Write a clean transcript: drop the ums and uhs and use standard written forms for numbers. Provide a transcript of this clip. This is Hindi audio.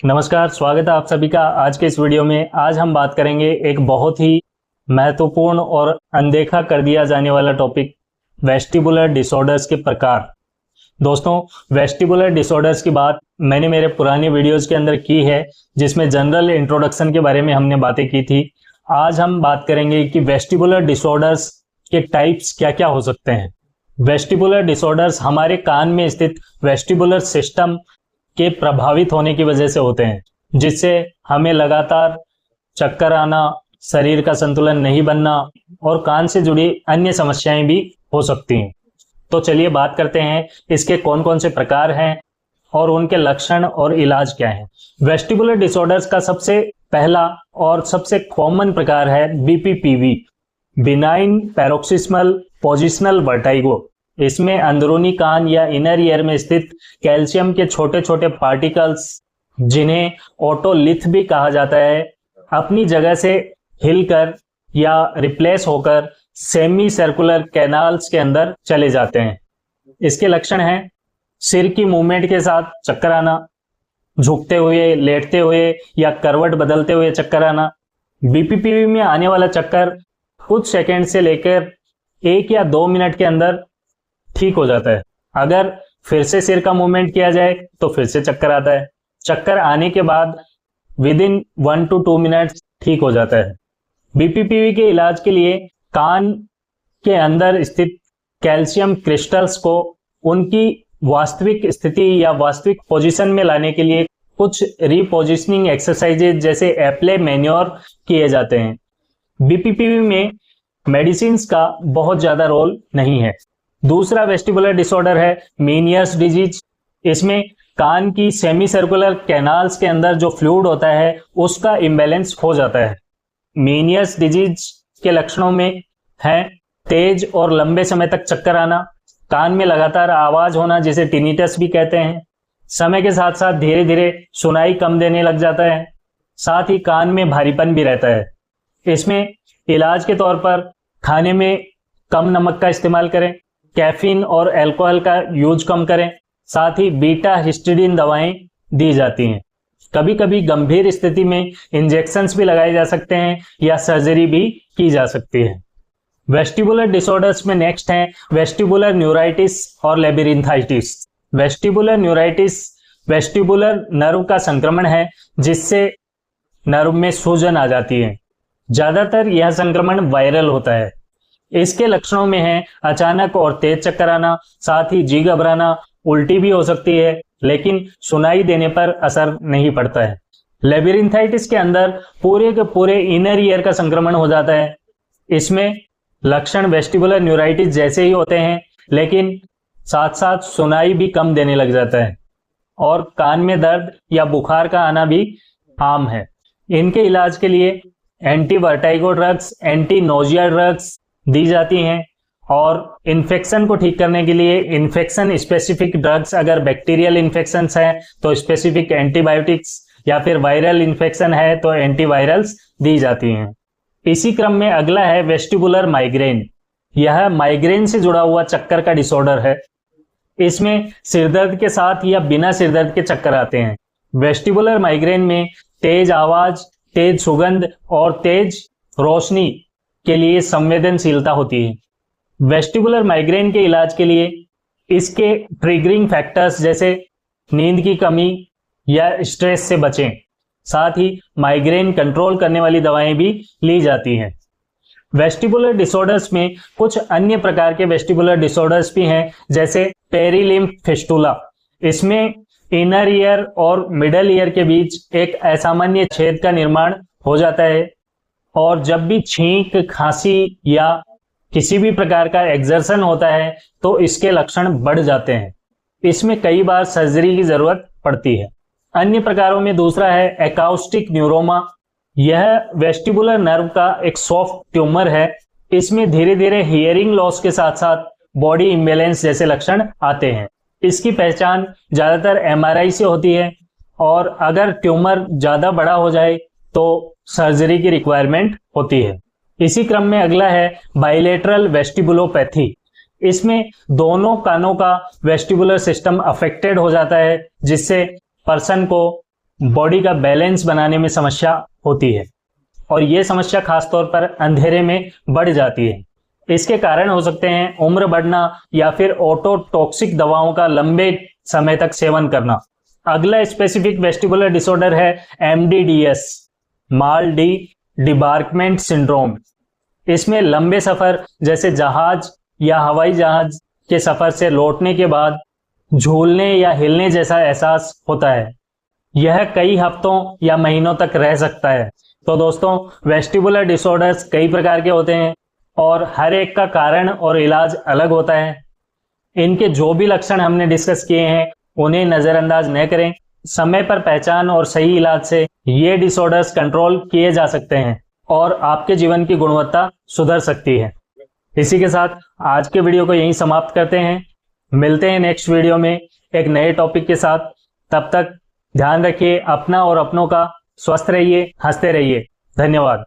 नमस्कार, स्वागत है आप सभी का आज के इस वीडियो में। आज हम बात करेंगे एक बहुत ही महत्वपूर्ण और अनदेखा कर दिया जाने वाला टॉपिक, वेस्टिबुलर डिसऑर्डर्स के प्रकार। दोस्तों, वेस्टिबुलर डिसऑर्डर्स की बात मैंने मेरे पुराने वीडियोस के अंदर की है, जिसमें जनरल इंट्रोडक्शन के बारे में हमने बातें की थी। आज हम बात करेंगे कि वेस्टिबुलर डिसऑर्डर्स के टाइप्स क्या क्या हो सकते हैं। वेस्टिबुलर डिसऑर्डर्स हमारे कान में स्थित वेस्टिबुलर सिस्टम के प्रभावित होने की वजह से होते हैं, जिससे हमें लगातार चक्कर आना, शरीर का संतुलन नहीं बनना और कान से जुड़ी अन्य समस्याएं भी हो सकती हैं। तो चलिए बात करते हैं इसके कौन कौन से प्रकार हैं और उनके लक्षण और इलाज क्या हैं। वेस्टिबुलर डिसऑर्डर्स का सबसे पहला और सबसे कॉमन प्रकार है बीपीपीवी, बिनाइन पैरोक्सिस्मल पोजिशनल वर्टाइगो। इसमें अंदरूनी कान या इनर ईयर में स्थित कैल्शियम के छोटे छोटे पार्टिकल्स, जिन्हें ओटोलिथ भी कहा जाता है, अपनी जगह से हिलकर या रिप्लेस होकर सेमी सर्कुलर कैनाल्स के अंदर चले जाते हैं। इसके लक्षण हैं सिर की मूवमेंट के साथ चक्कर आना, झुकते हुए, लेटते हुए या करवट बदलते हुए चक्कर आना। बीपीपीवी में आने वाला चक्कर कुछ सेकंड से लेकर 1 या 2 मिनट के अंदर ठीक हो जाता है। अगर फिर से सिर का मूवमेंट किया जाए तो फिर से चक्कर आता है। चक्कर आने के बाद विदिन 1 to 2 मिनट ठीक हो जाता है। बीपीपीवी के इलाज के लिए कान के अंदर स्थित कैल्शियम क्रिस्टल्स को उनकी वास्तविक स्थिति या वास्तविक पोजीशन में लाने के लिए कुछ रीपोजिशनिंग एक्सरसाइजेज जैसे एप्ले मैन्योर किए जाते हैं। बीपीपीवी में मेडिसिन का बहुत ज्यादा रोल नहीं है। दूसरा वेस्टिबुलर डिसऑर्डर है मेनियर्स डिजीज। इसमें कान की सेमी सर्कुलर कैनाल्स के अंदर जो फ्लूइड होता है उसका इम्बैलेंस हो जाता है। मेनियर्स डिजीज के लक्षणों में है तेज और लंबे समय तक चक्कर आना, कान में लगातार आवाज होना जिसे टिनिटस भी कहते हैं, समय के साथ साथ धीरे धीरे सुनाई कम देने लग जाता है, साथ ही कान में भारीपन भी रहता है। इसमें इलाज के तौर पर खाने में कम नमक का इस्तेमाल करें, कैफीन और अल्कोहल का यूज कम करें, साथ ही बीटा हिस्टिडीन दवाएं दी जाती हैं। कभी कभी गंभीर स्थिति में इंजेक्शंस भी लगाए जा सकते हैं या सर्जरी भी की जा सकती है। वेस्टिबुलर डिसऑर्डर्स में नेक्स्ट है वेस्टिबुलर न्यूराइटिस और labyrinthitis. Vestibular neuritis vestibular nerve का संक्रमण है जिससे नर्व में सूजन आ जाती है। ज्यादातर यह संक्रमण वायरल होता है। इसके लक्षणों में है अचानक और तेज चक्कर आना, साथ ही जी घबराना, उल्टी भी हो सकती है, लेकिन सुनाई देने पर असर नहीं पड़ता है। लेबिरिंथाइटिस के अंदर पूरे के पूरे इनर ईयर का संक्रमण हो जाता है। इसमें लक्षण वेस्टिबुलर न्यूराइटिस जैसे ही होते हैं, लेकिन साथ साथ सुनाई भी कम देने लग जाता है और कान में दर्द या बुखार का आना भी आम है। इनके इलाज के लिए anti vertigo drugs, anti nausea drugs दी जाती हैं और इन्फेक्शन को ठीक करने के लिए इन्फेक्शन स्पेसिफिक ड्रग्स, अगर बैक्टीरियल इन्फेक्शन है तो स्पेसिफिक एंटीबायोटिक्स, या फिर वायरल इन्फेक्शन है तो एंटीवायरल्स दी जाती हैं। इसी क्रम में अगला है वेस्टिबुलर माइग्रेन। यह माइग्रेन से जुड़ा हुआ चक्कर का डिसऑर्डर है। इसमें सिरदर्द के साथ या बिना सिरदर्द के चक्कर आते हैं। वेस्टिबुलर माइग्रेन में तेज आवाज, तेज सुगंध और तेज रोशनी के लिए संवेदनशीलता होती है। वेस्टिबुलर माइग्रेन के इलाज के लिए इसके ट्रिगरिंग फैक्टर्स जैसे नींद की कमी या स्ट्रेस से बचें, साथ ही माइग्रेन कंट्रोल करने वाली दवाएं भी ली जाती हैं। वेस्टिबुलर डिसऑर्डर्स में कुछ अन्य प्रकार के वेस्टिबुलर डिसऑर्डर्स भी हैं, जैसे पेरिलिम्फ फिस्टुला। इसमें इनर ईयर और मिडल ईयर के बीच एक असामान्य छेद का निर्माण हो जाता है और जब भी छींक, खांसी या किसी भी प्रकार का एक्सर्शन होता है तो इसके लक्षण बढ़ जाते हैं। इसमें कई बार सर्जरी की जरूरत पड़ती है। अन्य प्रकारों में दूसरा है एकॉस्टिक न्यूरोमा। यह वेस्टिबुलर नर्व का एक सॉफ्ट ट्यूमर है। इसमें धीरे धीरे हियरिंग लॉस के साथ साथ बॉडी इम्बैलेंस जैसे लक्षण आते हैं। इसकी पहचान ज्यादातर एमआरआई से होती है और अगर ट्यूमर ज्यादा बड़ा हो जाए तो सर्जरी की रिक्वायरमेंट होती है। इसी क्रम में अगला है बाइलेटरल वेस्टिबुलोपैथी। इसमें दोनों कानों का वेस्टिबुलर सिस्टम अफेक्टेड हो जाता है, जिससे पर्सन को बॉडी का बैलेंस बनाने में समस्या होती है और ये समस्या खासतौर पर अंधेरे में बढ़ जाती है। इसके कारण हो सकते हैं उम्र बढ़ना या फिर ऑटोटॉक्सिक दवाओं का लंबे समय तक सेवन करना। अगला स्पेसिफिक वेस्टिबुलर डिसऑर्डर है MDDS, माल डी डिबार्कमेंट सिंड्रोम। इसमें लंबे सफर जैसे जहाज या हवाई जहाज के सफर से लौटने के बाद झूलने या हिलने जैसा एहसास होता है। यह कई हफ्तों या महीनों तक रह सकता है। तो दोस्तों, वेस्टिबुलर डिसऑर्डर्स कई प्रकार के होते हैं और हर एक का कारण और इलाज अलग होता है। इनके जो भी लक्षण हमने डिस्कस किए हैं उन्हें नजरअंदाज न करें। समय पर पहचान और सही इलाज से ये डिसऑर्डर्स कंट्रोल किए जा सकते हैं और आपके जीवन की गुणवत्ता सुधर सकती है। इसी के साथ आज के वीडियो को यहीं समाप्त करते हैं। मिलते हैं नेक्स्ट वीडियो में एक नए टॉपिक के साथ। तब तक ध्यान रखिए अपना और अपनों का। स्वस्थ रहिए, हंसते रहिए। धन्यवाद।